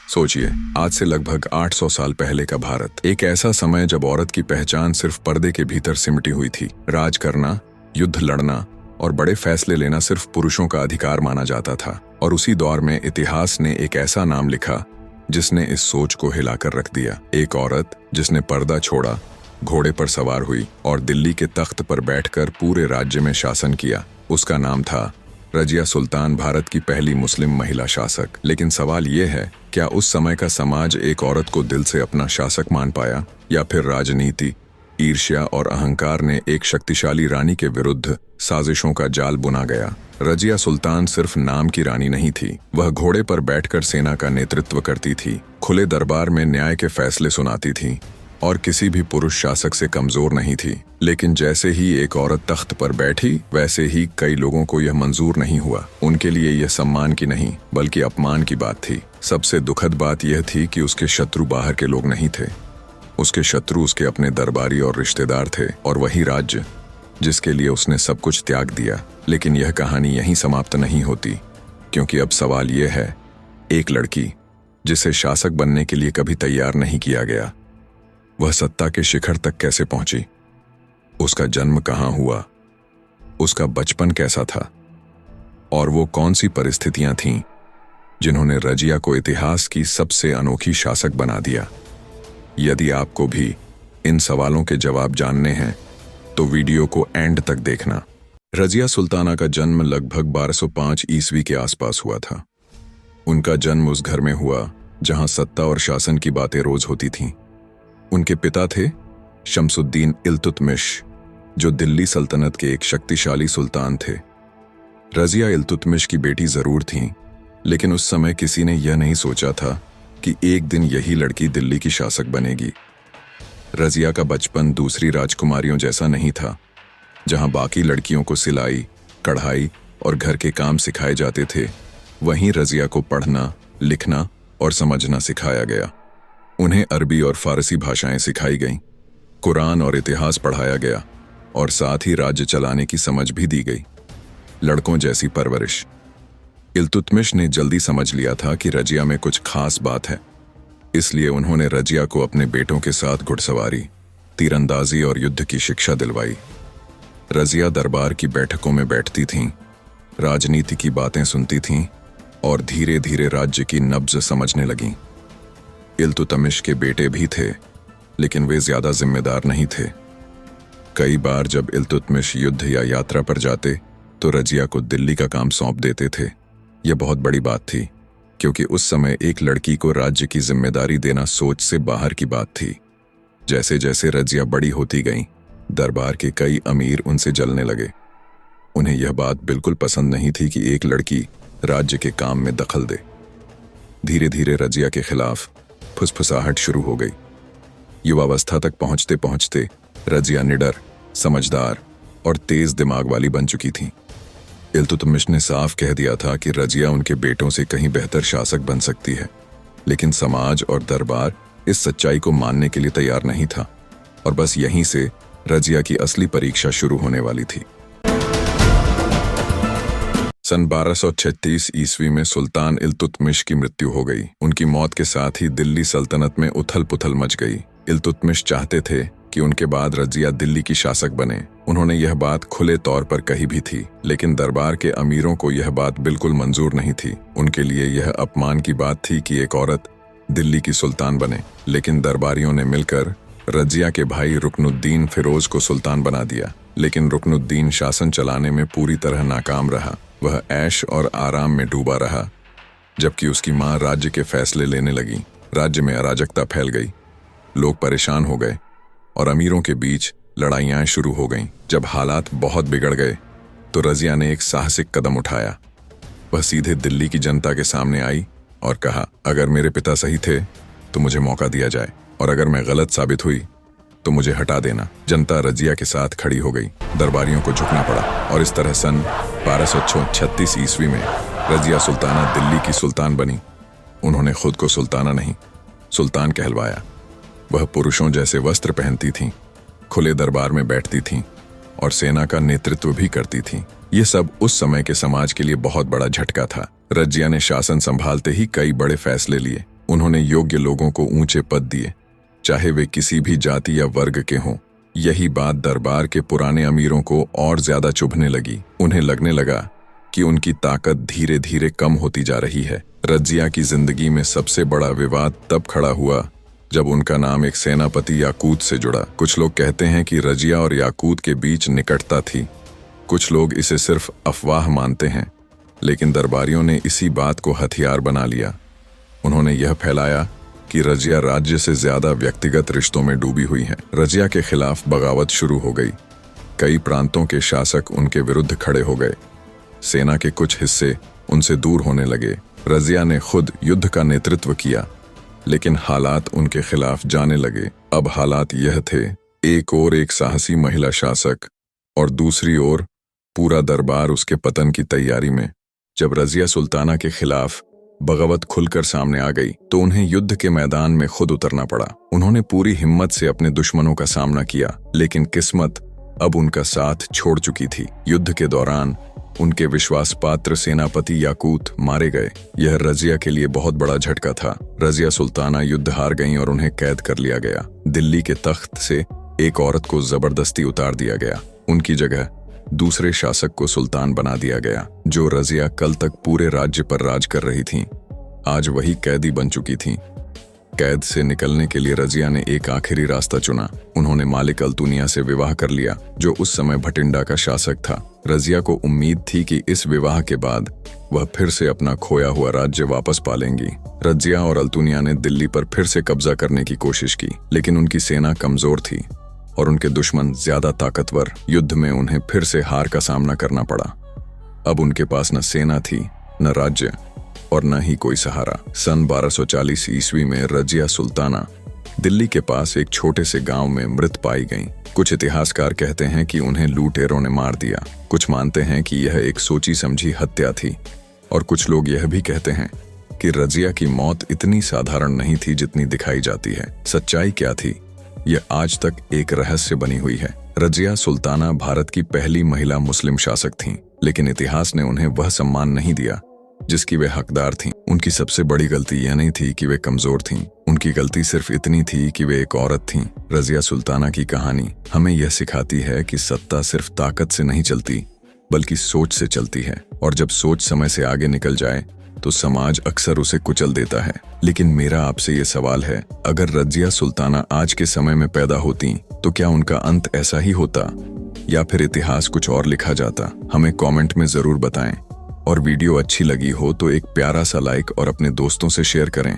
सोचिए, आज से लगभग 800 साल पहले का भारत, एक ऐसा समय जब औरत की पहचान सिर्फ पर्दे के भीतर सिमटी हुई थी। राज करना, युद्ध लड़ना और बड़े फैसले लेना सिर्फ पुरुषों का अधिकार माना जाता था। और उसी दौर में इतिहास ने एक ऐसा नाम लिखा जिसने इस सोच को हिलाकर रख दिया। एक औरत जिसने पर्दा छोड़ा, घोड़े पर सवार हुई और दिल्ली के तख्त पर बैठकर पूरे राज्य में शासन किया। उसका नाम था रजिया सुल्तान, भारत की पहली मुस्लिम महिला शासक। लेकिन सवाल ये है, क्या उस समय का समाज एक औरत को दिल से अपना शासक मान पाया, या फिर राजनीति, ईर्ष्या और अहंकार ने एक शक्तिशाली रानी के विरुद्ध साजिशों का जाल बुना गया। रजिया सुल्तान सिर्फ नाम की रानी नहीं थी, वह घोड़े पर बैठकर सेना का नेतृत्व करती थी, खुले दरबार में न्याय के फैसले सुनाती थी और किसी भी पुरुष शासक से कमजोर नहीं थी। लेकिन जैसे ही एक औरत तख्त पर बैठी, वैसे ही कई लोगों को यह मंजूर नहीं हुआ। उनके लिए यह सम्मान की नहीं बल्कि अपमान की बात थी। सबसे दुखद बात यह थी कि उसके शत्रु बाहर के लोग नहीं थे, उसके शत्रु उसके अपने दरबारी और रिश्तेदार थे, और वही राज्य जिसके लिए उसने सब कुछ त्याग दिया। लेकिन यह कहानी यहीं समाप्त नहीं होती, क्योंकि अब सवाल यह है, एक लड़की जिसे शासक बनने के लिए कभी तैयार नहीं किया गया, वह सत्ता के शिखर तक कैसे पहुंची? उसका जन्म कहां हुआ? उसका बचपन कैसा था? और वो कौन सी परिस्थितियां थीं जिन्होंने रजिया को इतिहास की सबसे अनोखी शासक बना दिया? यदि आपको भी इन सवालों के जवाब जानने हैं तो वीडियो को एंड तक देखना। रजिया सुल्ताना का जन्म लगभग 1205 ईस्वी के आसपास हुआ था। उनका जन्म उस घर में हुआ जहां सत्ता और शासन की बातें रोज होती थीं। उनके पिता थे शमसुद्दीन इल्तुतमिश, जो दिल्ली सल्तनत के एक शक्तिशाली सुल्तान थे। रजिया इल्तुतमिश की बेटी जरूर थीं, लेकिन उस समय किसी ने यह नहीं सोचा था कि एक दिन यही लड़की दिल्ली की शासक बनेगी। रजिया का बचपन दूसरी राजकुमारियों जैसा नहीं था, जहां बाकी लड़कियों को सिलाई, कढ़ाई और घर के काम सिखाए जाते थे, वहीं रजिया को पढ़ना, लिखना और समझना सिखाया गया। उन्हें अरबी और फारसी भाषाएं सिखाई गईं, कुरान और इतिहास पढ़ाया गया, और साथ ही राज्य चलाने की समझ भी दी गई। लड़कों जैसी परवरिश। इल्तुतमिश ने जल्दी समझ लिया था कि रजिया में कुछ खास बात है, इसलिए उन्होंने रजिया को अपने बेटों के साथ घुड़सवारी, तीरंदाजी और युद्ध की शिक्षा दिलवाई। रजिया दरबार की बैठकों में बैठती थीं, राजनीति की बातें सुनती थीं और धीरे धीरे राज्य की नब्ज समझने लगीं। इल्तुतमिश के बेटे भी थे, लेकिन वे ज्यादा जिम्मेदार नहीं थे। कई बार जब इल्तुतमिश युद्ध या यात्रा पर जाते तो रजिया को दिल्ली का काम सौंप देते थे। यह बहुत बड़ी बात थी, क्योंकि उस समय एक लड़की को राज्य की जिम्मेदारी देना सोच से बाहर की बात थी। जैसे जैसे रजिया बड़ी होती गईं, दरबार के कई अमीर उनसे जलने लगे। उन्हें यह बात बिल्कुल पसंद नहीं थी कि एक लड़की राज्य के काम में दखल दे। धीरे धीरे रजिया के खिलाफ फुसफुसाहट शुरू हो गई। युवावस्था तक पहुंचते पहुंचते रजिया निडर, समझदार और तेज दिमाग वाली बन चुकी थी। इल्तुतमिश ने साफ कह दिया था कि रजिया उनके बेटों से कहीं बेहतर शासक बन सकती है, लेकिन समाज और दरबार इस सच्चाई को मानने के लिए तैयार नहीं था, और बस यहीं से रजिया की असली परीक्षा शुरू होने वाली थी। सन 1236 ईस्वी में सुल्तान इल्तुतमिश की मृत्यु हो गई। उनकी मौत के साथ ही दिल्ली सल्तनत में उथल पुथल मच गई। इल्तुतमिश चाहते थे कि उनके बाद रजिया दिल्ली की शासक बने। उन्होंने यह बात खुले तौर पर कही भी थी, लेकिन दरबार के अमीरों को यह बात बिल्कुल मंजूर नहीं थी। उनके लिए यह अपमान की बात थी कि एक औरत दिल्ली की सुल्तान बने। लेकिन दरबारियों ने मिलकर रजिया के भाई रुकनुद्दीन फिरोज को सुल्तान बना दिया। लेकिन रुकनुद्दीन शासन चलाने में पूरी तरह नाकाम रहा। वह ऐश और आराम में डूबा रहा, जबकि उसकी मां राज्य के फैसले लेने लगी। राज्य में अराजकता फैल गई, लोग परेशान हो गए और अमीरों के बीच लड़ाइयां शुरू हो गईं। जब हालात बहुत बिगड़ गए तो रजिया ने एक साहसिक कदम उठाया। वह सीधे दिल्ली की जनता के सामने आई और कहा, अगर मेरे पिता सही थे तो मुझे मौका दिया जाए, और अगर मैं गलत साबित हुई तो मुझे हटा देना। जनता रजिया के साथ खड़ी हो गई, दरबारियों को झुकना पड़ा, और इस तरह सन 1236 ईस्वी में रजिया सुल्ताना दिल्ली की सुल्तान बनी। उन्होंने खुद को सुल्ताना नहीं, सुल्तान कहलवाया। वह पुरुषों जैसे वस्त्र पहनती थीं, खुले दरबार में बैठती थीं और सेना का नेतृत्व भी करती थीं। ये सब उस समय के समाज के लिए बहुत बड़ा झटका था। रजिया ने शासन संभालते ही कई बड़े फैसले लिए। उन्होंने योग्य लोगों को ऊंचे पद दिए, चाहे वे किसी भी जाति या वर्ग के हों। यही बात दरबार के पुराने अमीरों को और ज्यादा चुभने लगी। उन्हें लगने लगा कि उनकी ताकत धीरे धीरे कम होती जा रही है। रजिया की जिंदगी में सबसे बड़ा विवाद तब खड़ा हुआ जब उनका नाम एक सेनापति याकूत से जुड़ा। कुछ लोग कहते हैं कि रजिया और याकूत के बीच निकटता थी, कुछ लोग इसे सिर्फ अफवाह मानते हैं, लेकिन दरबारियों ने इसी बात को हथियार बना लिया। उन्होंने यह फैलाया कि रजिया राज्य से ज्यादा व्यक्तिगत रिश्तों में डूबी हुई है। रजिया के खिलाफ बगावत शुरू हो गई। कई प्रांतों के शासक उनके विरुद्ध खड़े हो गए। सेना के कुछ हिस्से उनसे दूर होने लगे। रजिया ने खुद युद्ध का नेतृत्व किया, लेकिन हालात उनके खिलाफ जाने लगे। अब हालात यह थे, एक ओर एक साहसी महिला शासक और दूसरी ओर पूरा दरबार उसके पतन की तैयारी में। जब रजिया सुल्ताना के खिलाफ बगावत खुलकर सामने आ गई तो उन्हें युद्ध के मैदान में खुद उतरना पड़ा। उन्होंने पूरी हिम्मत से अपने दुश्मनों का सामना किया, लेकिन किस्मत अब उनका साथ छोड़ चुकी थी। युद्ध के दौरान उनके विश्वास पात्र सेनापति याकूत मारे गए। यह रजिया के लिए बहुत बड़ा झटका था। रजिया सुल्ताना युद्ध हार गईं और उन्हें कैद कर लिया गया। दिल्ली के तख्त से एक औरत को जबरदस्ती उतार दिया गया। उनकी जगह दूसरे शासक को सुल्तान बना दिया गया। जो रजिया कल तक पूरे राज्य पर राज कर रही थीं, आज वही कैदी बन चुकी थीं। कैद से निकलने के लिए रजिया ने एक आखिरी रास्ता चुना। उन्होंने मालिक अल्तुनिया से विवाह कर लिया, जो उस समय भटिंडा का शासक था। रजिया को उम्मीद थी कि इस विवाह के बाद वह फिर से अपना खोया हुआ राज्य वापस पालेंगी। रजिया और अल्तुनिया ने दिल्ली पर फिर से कब्जा करने की कोशिश की, लेकिन उनकी सेना कमजोर थी और उनके दुश्मन ज्यादा ताकतवर। युद्ध में उन्हें फिर से हार का सामना करना पड़ा। अब उनके पास न सेना थी, न राज्य और न ही कोई सहारा। सन 1240 ईस्वी में रजिया सुल्ताना दिल्ली के पास एक छोटे से गांव में मृत पाई गईं। कुछ इतिहासकार कहते हैं कि उन्हें लुटेरों ने मार दिया। कुछ मानते हैं कि यह एक सोची समझी हत्या थी, और कुछ लोग यह भी कहते हैं कि रजिया की मौत इतनी साधारण नहीं थी जितनी दिखाई जाती है। सच्चाई क्या थी, यह आज तक एक रहस्य बनी हुई है। रजिया सुल्ताना भारत की पहली महिला मुस्लिम शासक थीं, लेकिन इतिहास ने उन्हें वह सम्मान नहीं दिया जिसकी वे हकदार थीं। उनकी सबसे बड़ी गलती यह नहीं थी कि वे कमजोर थीं, उनकी गलती सिर्फ इतनी थी कि वे एक औरत थीं। रजिया सुल्ताना की कहानी हमें यह सिखाती है कि सत्ता सिर्फ ताकत से नहीं चलती, बल्कि सोच से चलती है, और जब सोच समय से आगे निकल जाए तो समाज अक्सर उसे कुचल देता है। लेकिन मेरा आपसे ये सवाल है, अगर रजिया सुल्ताना आज के समय में पैदा होती तो क्या उनका अंत ऐसा ही होता, या फिर इतिहास कुछ और लिखा जाता? हमें कमेंट में जरूर बताएं, और वीडियो अच्छी लगी हो तो एक प्यारा सा लाइक और अपने दोस्तों से शेयर करें।